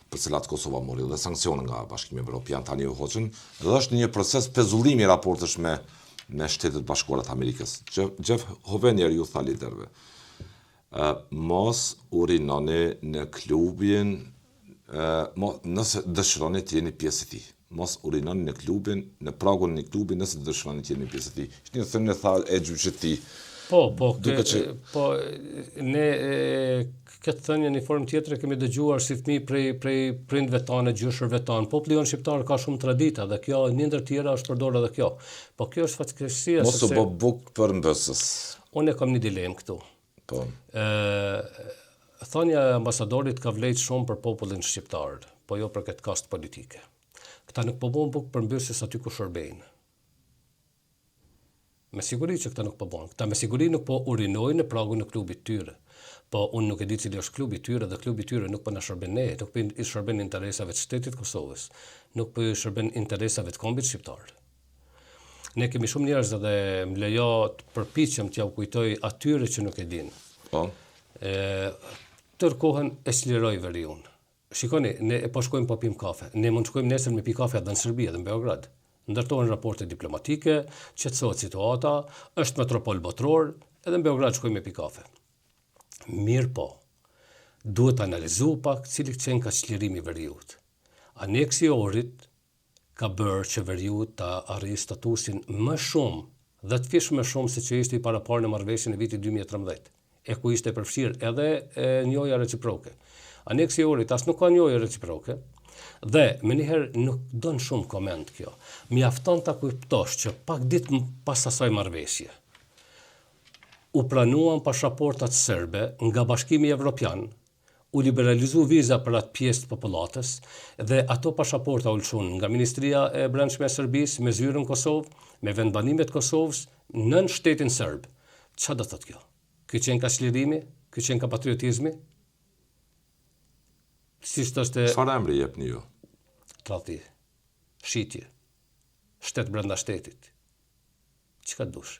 për cilat Kosova mori dhe sankcione nga Bashkimi Evropian tani u hoqën, dhe është një proces pezullimi raportesh me Shtetet Bashkuara të Amerikës. Jeff Hovenier ju tha liderëve, mos urinoni në klubin, nëse dëshironi të jeni pjesë e tij. Mos urinoni në klubin, në pragun e klubit nëse dëshironi të jeni pjesë e tij. Ishte një thënie tha e gjyqit të tij. Ne këtë thënie në formë tjetër kemi dëgjuar si fëmijë prej prindve tanë, gjyshërve tanë. Populli jonë shqiptar ka shumë tradita dhe kjo një ndër tjera është përdorur edhe kjo. Po kjo është fatkeqësia mos u bë buk për mbësës. Unë kam një dilemë këtu. Po. Thënia e ambasadorit ka vlerë shumë për popullin shqiptar, po jo për këtë kast politike. Këta nuk po bën buk për mbësës aty ku shërbejnë. Me siguri që këta nuk po bën. Këta me siguri nuk po urinojnë në pragun e klubit tyre. Po unë nuk e di cili është klubi tyre dhe klubi tyre nuk po na shërben ne, nuk po i shërben interesave të shtetit Kosovës, nuk po i shërben interesave të kombit shqiptar. Ne kemi shumë njerëz dhe më lejo të përpiqem t'ja u kujtoj atyre që nuk e dinë. Po. Tërkohën e çliroj veriun. Shikoni, ne po shkojmë po pim kafe. Ne mund të shkojmë nesër me pi kafe edhe në Serbi edhe në Beograd. Ndërtohen raporte diplomatike, qetësohet situata, është metropol botror, edhe në Beograd shkojmë me pi kafe. Mirë po, duhet analizu pak cili qenë ka çlirimi veriut. Aneksi i Ohrit ka bërë që veriut ta arrijë statusin më shumë dhe të fish më shumë se që ishte i paraparë në marrëveshjen e vitit 2013, e ku ishte përfshirë edhe njohja reciproke. Aneksi i Ohrit as nuk ka njohje reciproke, dhe me njëherë nuk don shumë koment kjo. Mjafton ta kuptosh që pak ditë pas asaj marrëveshje u pranuan pasaportat serbe nga Bashkimi Evropian, u liberalizu viza për atë pjesë të popullatës dhe ato pasaporta u lëshun nga Ministria e Brendshme e Serbisë me zyrën Kosovë, me vendbanimet Kosovës nën shtetin serb. Çfarë do thotë kjo? Ky qenë ka çlirimi? Ky qenë ka patriotizmi? Çfarë emri jepni ju? Tradhti, shitje, shtet brenda shtetit. Çka dush?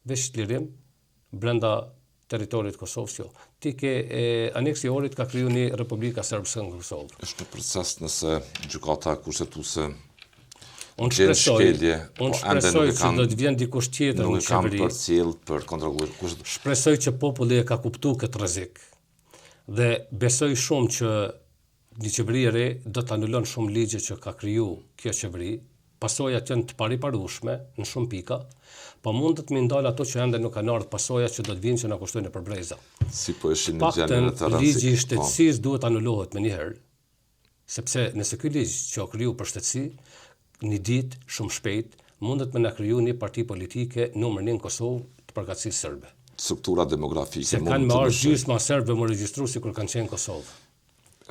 Veç çlirim brenda territorit Kosovës jo. Ti ke aneksi i Ohrit ka kriju një Republika Serbske në Kosovë. Është në proces nëse gjykata kushtetuese Unë shpresoj që do të vjen dikush tjetër në qeveri. Nuk kam përcjell për kontrolluar kushtet. Shpresoj që populli e ka kuptuar këtë rrezik. Dhe besoj shumë që një qeveri e re do të anulon shumë ligje që ka kriju kjo qeveri, pasojat janë të pariparueshme në shumë pika, po mund të më ndal ato që ende nuk kanë ardhur pasojat që do të vinë që na kushtojnë për breza. Si po ishin në gjendjen e të rëndësishme. Ligji i shtetësisë duhet anulohet menjëherë, sepse nëse ky ligj që u kriju për shtetësi, një ditë shumë shpejt mundet me na kriju një parti politike numër 1 në Kosovë të përkatësisë serbe. Struktura demografike se kanë me ardhur gjysma serbe më regjistru si kur kanë qenë në Kosovë.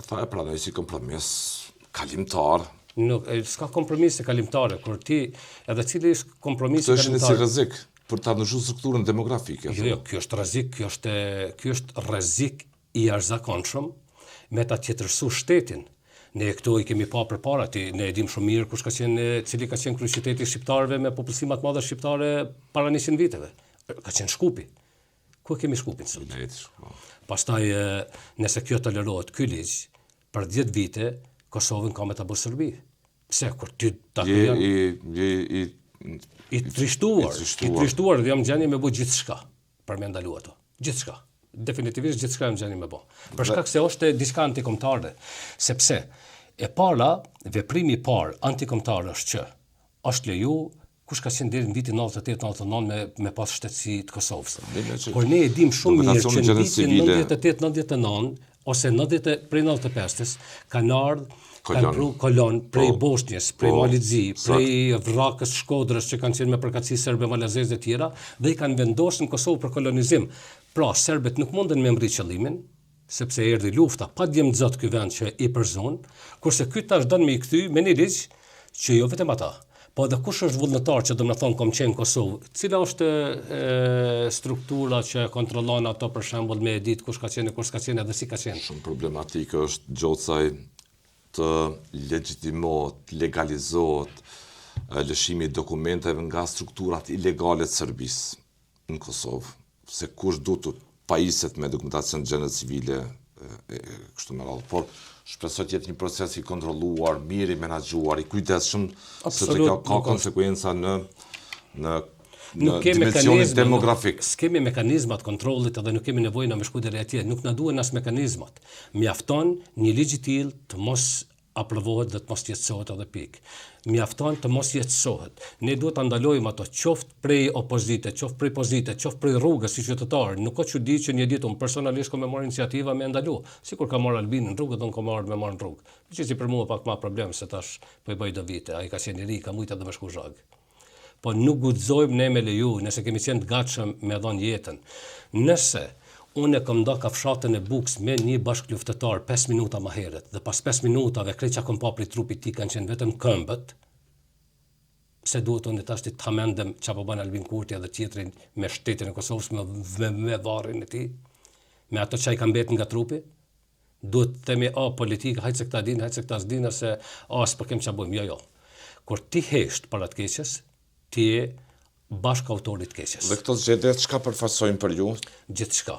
Tha e pranoj si kompromis kalimtar. Nuk, s'ka kompromis e kalimtare, kur ti edhe cili është kompromis e kalimtare. Këtë është një si rrezik për të ndryshuar strukturën demografike. Jo, kjo është rrezik, kjo është rrezik i jashtëzakonshëm me ta tjetërsu shtetin. Ne këtu i kemi pa përpara, ne e dim shumë mirë kush ka qenë, cili ka qenë kryeqyteti shqiptarëve me popullsi më të madhe shqiptare para 100 viteve. Ka qenë Shkupi. Ku kemi Shkupin sot? Pastaj nëse kjo tolerohet ky ligj, për 10 vite Kosovën ka me ta bërë Serbi. Pse kur ty ta krijon i trishtuar dhe jam gjendje me bë gjithçka për me ndalu ato. Gjithçka. Definitivisht gjithçka jam gjendje me bë. Për shkak se është diçka antikombëtare, sepse e para, veprimi i parë antikombëtar është që është leju kush ka qenë deri në vitin 98-99 me pas shtetësi të Kosovës. Por ne e dim shumë mirë që në vitin 98-99 ose prej 95-s kanë ardhur kolon prej Bosnjës, prej Malizzi, prej Vrakës, Shkodrës që kanë qenë me përkatësi serbe, malazeze e tjera dhe i kanë vendosur në Kosovë për kolonizim. Pra, serbët nuk mundën me mbri qëllimin, sepse erdhi lufta, pa djem zot ky vend që i përzon, kurse ky tash don me i kthy me një ligj që jo vetëm ata. Po edhe kush është vullnetar që do të thonë kom qenë Kosovë, cila është struktura që kontrollon ato për shembull me ditë kush ka qenë, kush ka qenë edhe si ka qenë. Shumë problematike është gjocaj të legjitimohet, legalizohet lëshimi i dokumenteve nga strukturat ilegale të Serbisë në Kosovë, se kush du të pajiset me dokumentacion gjendje civile kështu me radhë. Por Shpresoj të jetë një proces i kontrolluar, mirë i menaxhuar, i kujdesshëm, sepse Absolut, ka konsekuenca në nuk kemi dimensionin demografik. S'kemi mekanizmat kontrollit edhe nuk kemi nevojë na me shku deri atje, nuk na duhen as mekanizmat. Mjafton një ligj i tillë të mos aprovohet dhe të mos jetësohet edhe pikë. Mjafton të mos jetësohet. Ne duhet ta ndalojmë ato qoftë prej opozite, qoftë prej pozite, qoftë prej rrugës si qytetar. Nuk ka çudi që një ditë unë personalisht kam marrë iniciativa me ndalu. Sikur ka marrë Albini në rrugë, don ka marrë me marrë në rrugë. Që si për mua pak më problem se tash po i bëj do vite. Ai ka qenë i ri, ka mujt edhe me shku zhag. Po nuk guxojmë ne me leju, nëse kemi qenë të gatshëm me dhon jetën. Nëse unë kam nda kafshatën e Buks me një bashkëluftëtar 5 minuta më herët dhe pas 5 minutave krejt që kom pa prej trupit ti kanë qenë vetëm këmbët, pse duhet unë tash të hamendem që po bën Albin Kurti edhe tjetrin me shtetin e Kosovës me varrin e tij, me ato që i ka mbet nga trupi? Duhet të themi politika, hajtë se këta din, hajtë se këta s'din, se s'po kem ç'a bëjmë, jo. Kur ti hesht para të keqes, ti je bashkë autorit keqes. Dhe këto zgjedhje çka përfaqësojnë për ju? Gjithçka.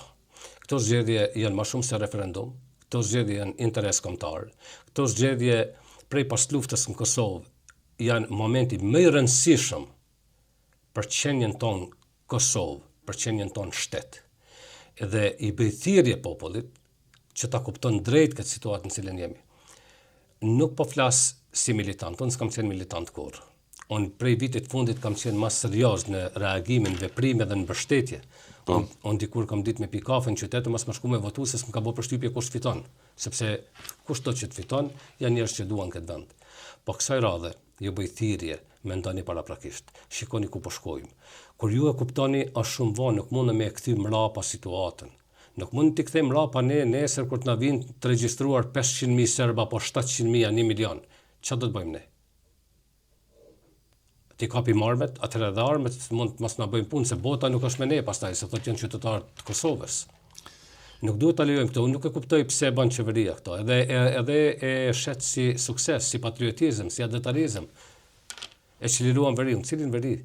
Këto zgjedhje janë më shumë se referendum, këto zgjedhje janë interes kombëtar, këto zgjedhje prej pas luftës në Kosovë janë momenti më i rëndësishëm për qenjen tonë Kosovë, për qenjen tonë shtet. Edhe i bëj thirrje popullit që ta kupton drejt këtë situatë në cilën jemi. Nuk po flas si militant, unë s'kam qenë militant kurrë. Unë prej vitit fundit kam qenë më serioz në reagimin, veprime dhe në mbështetje. Unë dikur kam ditë me pi kafe në qytet, mos më shku me votu se s'm ka bërë përshtypje kush fiton, sepse kushto që të fiton janë njerëz që duan këtë vend. Po kësaj radhe ju bëj thirrje, mendoni paraprakisht. Shikoni ku po shkojmë. Kur ju e kuptoni është shumë vonë, nuk mund me e kthy mrapa situatën. Nuk mund t'i kthejmë mrapa ne nesër kur të na vinë të regjistruar 500.000 serba apo 700.000 1 milion. Çfarë do të bëjmë ne? Ti kapi armet, atëherë edhe armet mund mos na bëjnë punë se bota nuk është me ne pastaj se thotë janë qytetarë të Kosovës. Nuk duhet ta lejojmë këto, unë nuk e kuptoj pse bën qeveria këto. Edhe e shet si sukses, si patriotizëm, si adetarizëm. E çliruan veriun, cilin veri?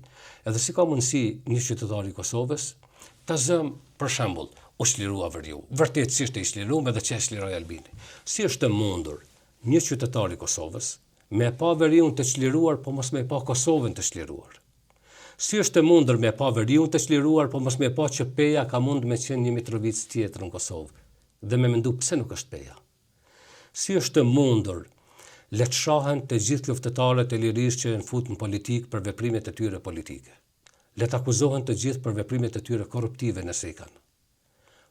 Edhe si ka mundësi një qytetar i Kosovës ta zëm për shembull, u çlirua veriu. Vërtetësisht e çliruam edhe që e çliroi Albini. Si është e mundur një qytetar i Kosovës me pa veriun të çliruar, po mos me pa Kosovën të çliruar? Si është e mundur me pa veriun të çliruar, po mos me pa që Peja ka mund me qenë një Mitrovic tjetër në Kosovë, dhe me mendu pse nuk është Peja? Si është e mundur le të shahen të gjithë luftëtarët e lirisë që janë futur në politikë për veprimet e tyre politike? Le të akuzohen të gjithë për veprimet e tyre korruptive nëse i kanë?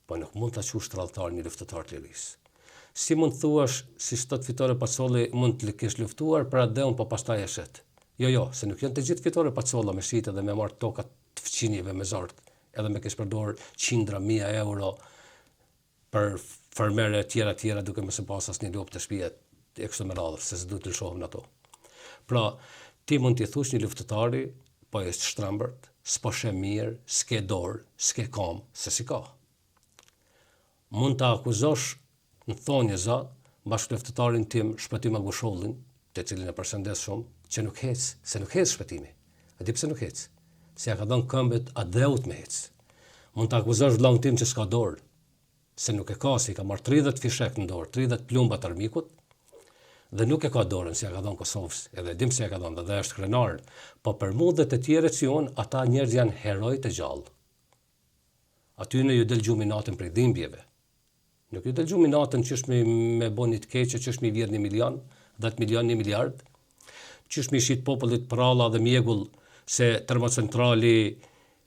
Po nuk mund ta qush tradhtar një luftëtar të lirisë. Si mund thuash si sot fitore Pacolli mund të kesh luftuar për atë po pastaj e shet? Jo, se nuk janë të gjithë fitore Pacolla me shite dhe me marrë tokat të fqinjeve me zort, edhe me kesh përdor qindra mijë euro për fermere tjera duke mos e pas asnjë lopë të shtëpia e kështu me radhë, se s'duhet të lëshohem ato. Pra, ti mund t'i thush një luftëtari, po është shtrembërt, s'po sheh mirë, s'ke dorë, s'ke kam, se si ka. Mund ta akuzosh në thonjë za, bashkëluftëtarin tim Shpëtim Agushollin, të cilin e përshëndes shumë, që nuk hec, se nuk hec Shpëtimi. A di pse nuk hec? Se ja ka dhënë këmbët a dheut me hec. Mund ta akuzosh vllahun tim që s'ka dorë, se nuk e ka, se i ka marrë 30 fishek në dorë, 30 plumba të armikut, dhe nuk e ka dorën, se ja ka dhënë Kosovës, edhe dim se ja ka dhënë, dhe është krenar. Po për mua dhe të tjerët si unë, ata njerëz janë heroj të gjallë. Aty në ju del gjumi natën prej dhimbjeve. Nuk ju del gjumi natën që është me bonit keqe, që është me vjedh 1 milion, 10 milion, 1 miliard, që është me shit popullit pralla dhe mjegull se termocentrali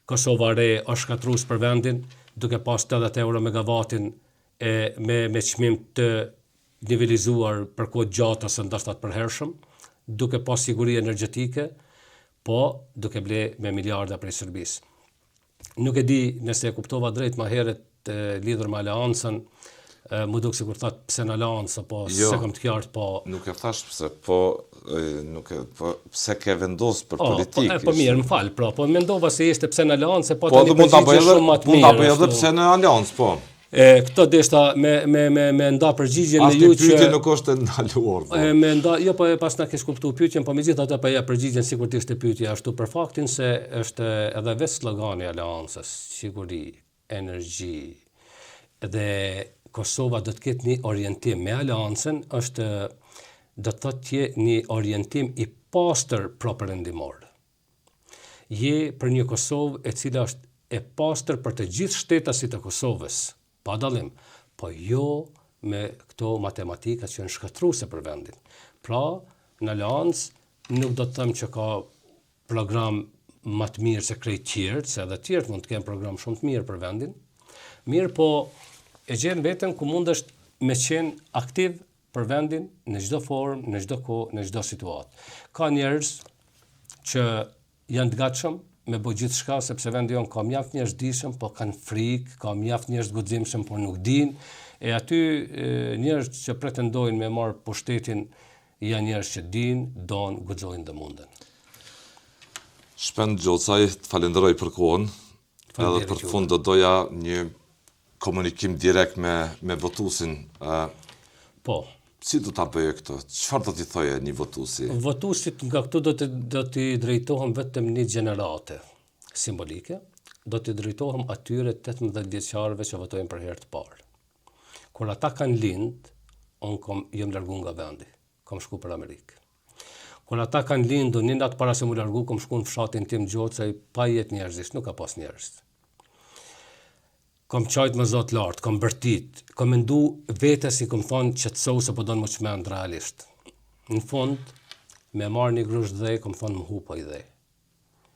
Kosova Re është shkatrus për vendin, duke pas 80 euro megavatin me çmim të nivelizuar për kohë gjatë ose ndoshta të përhershëm, duke pas siguri energjetike, po duke ble me miliarda prej Serbisë. Nuk e di nëse e kuptova drejt më herët lidhur me aleancën, më duk sikur thatë pse në aleancë, po se kam të qartë, po... Nuk e thash pse, po pse ke vendos për politikë. Po mirë, më falë, po mendova se ishte pse në aleancë, po të një përgjigje shumë më të mirë. Mund ta bëj edhe pse në aleancë, po. Këto deshta me nda përgjigjen në ju që... As të pyetje nuk është ndaluar. Jo, po pas na kesh kuptuar pyetjen, po megjithatë po ja përgjigjen sikur të ishte pyetja ashtu për faktin se është edhe vetë slogani i aleancës, siguri, energji. Dhe Kosova do të ketë një orientim me aleancën, do të thotë një orientim i pastër propërendimor. Je për një Kosovë e cila është e pastër për të gjithë shtetasit e Kosovës, pa dallim, po jo me këto matematika që janë shkatruese për vendin. Pra, në aleancë nuk do të them që ka program më të mirë se krejt tjerë, se edhe tjerët mund të kenë program shumë të mirë për vendin. Mirë, po e gjen veten ku mund është me qenë aktiv për vendin në çdo formë, në çdo kohë, në çdo situatë. Ka njerëz që janë të gatshëm me bëj gjithçka sepse vendi jon ka mjaft njerëz dishëm, po kanë frikë, ka mjaft njerëz guximshëm, por nuk dinë. E aty njerëz që pretendojnë me marr pushtetin janë njerëz që dinë, donë, guxojnë dhe munden. Shpend Gjocaj, të falenderoj për kohën. Edhe për fund do doja një komunikim direkt me votuesin. Po. Si do ta bëje këtë? Çfarë do t'i thoje një votuesi? Votuesit nga këtu do t'i drejtohem vetëm një gjenerate simbolike, do t'i drejtohem atyre 18 vjeçarëve që votojnë për herë të parë. Kur ata kanë lind, unë jam largu nga vendi, kam shku për Amerikë. Kur ata kanë lindur, një natë para se mu largu, kam shku në fshatin tim Gjocaj, pa jetë njerëzisht, nuk ka pas njerëz. Kam qajt me zot lartë, kam bërtit, kam mendu vetes i kam thonë qetësou se po do në më qmend realisht. Në fund, me marrë një grush dhej, kam thonë më hupa i dhej.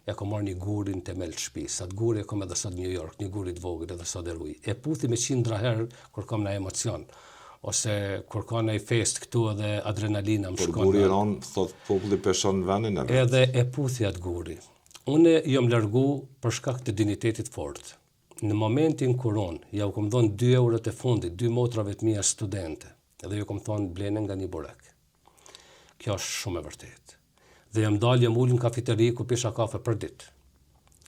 Ja kam marrë një gurin të mel të shpis, atë guri e kam edhe sot New York, një gurit vogël edhe sot e ruj. E puthi me 100 herë kur kam në emocion, ose kur ka në fest këtu edhe adrenalina më shkon. Por guri ron, thot populli peshon vendin e edhe e puthi atë guri. Unë jam largu për shkak të dinitetit fort. Në momentin kur unë ja u kam dhënë 2 eurot e fundit, 2 motrave të mia studente, edhe ju kam thonë blene nga një burek. Kjo është shumë e vërtetë. Dhe jam dalë jam ulën në kafeteri ku pisha kafe për ditë.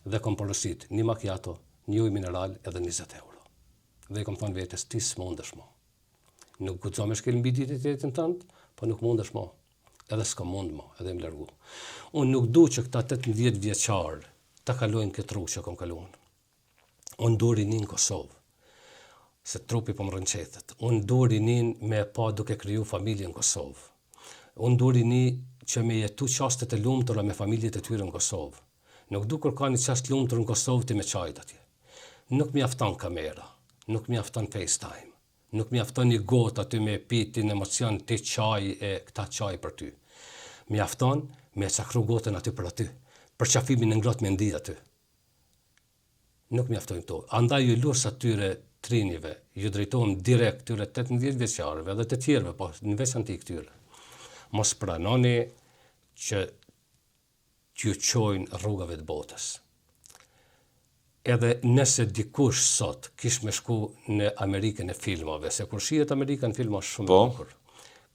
Dhe kam porosit një macchiato, një ujë mineral edhe 20 euro. Dhe kam thonë vetes ti s'mundesh mo. Nuk guxo me shkel mbi identitetin tënd, po nuk mundesh mo. Edhe s'ka mund mo, edhe më largu. Unë nuk du që këta 18 vjeçar ta kalojnë këtë rrugë që kam kaluar. Unë du rinin Kosovë, se trupi po më rënqetet. Unë du rinin me pa duke kriju familje në Kosovë. Unë du rinin që me jetu qastet e lumtura me familjet e tyre në Kosovë. Nuk du kur ka një qast lumtur në Kosovë ti me qajt atje. Nuk mi afton kamera, nuk mi afton FaceTime, nuk mi afton një gotë aty me pitin emocion ti qaj e këta qaj për ty. Mi afton me cakru gotën aty për aty, për qafimin e ngrot me ndi aty. Nuk mjaftojnë to. Andaj ju lus atyre trinive, ju drejtohem direkt tyre 18 vjeçarëve edhe të tjerëve, po në veçanti këtyre. Mos pranoni që t'ju çojnë rrugave të botës. Edhe nëse dikush sot kish me shku në Amerikën e filmave, se kur shihet Amerika në film është shumë e bukur.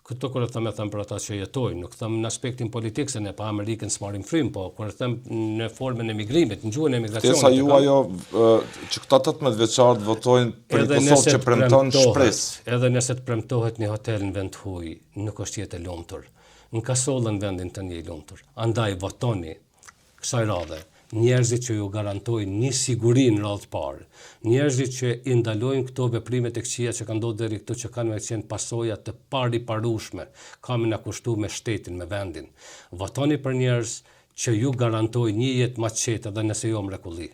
Këto kur e them për ata që jetojnë, nuk them në aspektin politik se ne pa Amerikën s'marrim frym, po kur e them në formën e migrimit, në gjuhën e emigracionit. Sa ju ajo që këta 18 vjeçar votojnë për një Kosovë që premton shpresë. Edhe nëse të premtohet një hotel në vend huj, nuk është jetë e lumtur. Në Kasollën vendin tënd je i lumtur. Andaj votoni kësaj radhe. Njerëzit që ju garantojnë një siguri në radhë të parë, njerëzit që i ndalojnë këto veprimet e këqija që kanë ndodhur deri këtu që kanë me qenë pasoja të pariparueshme, kanë na kushtuar me shtetin, me vendin. Votoni për njerëz që ju garantojnë një jetë më të qetë edhe nëse jo mrekulli.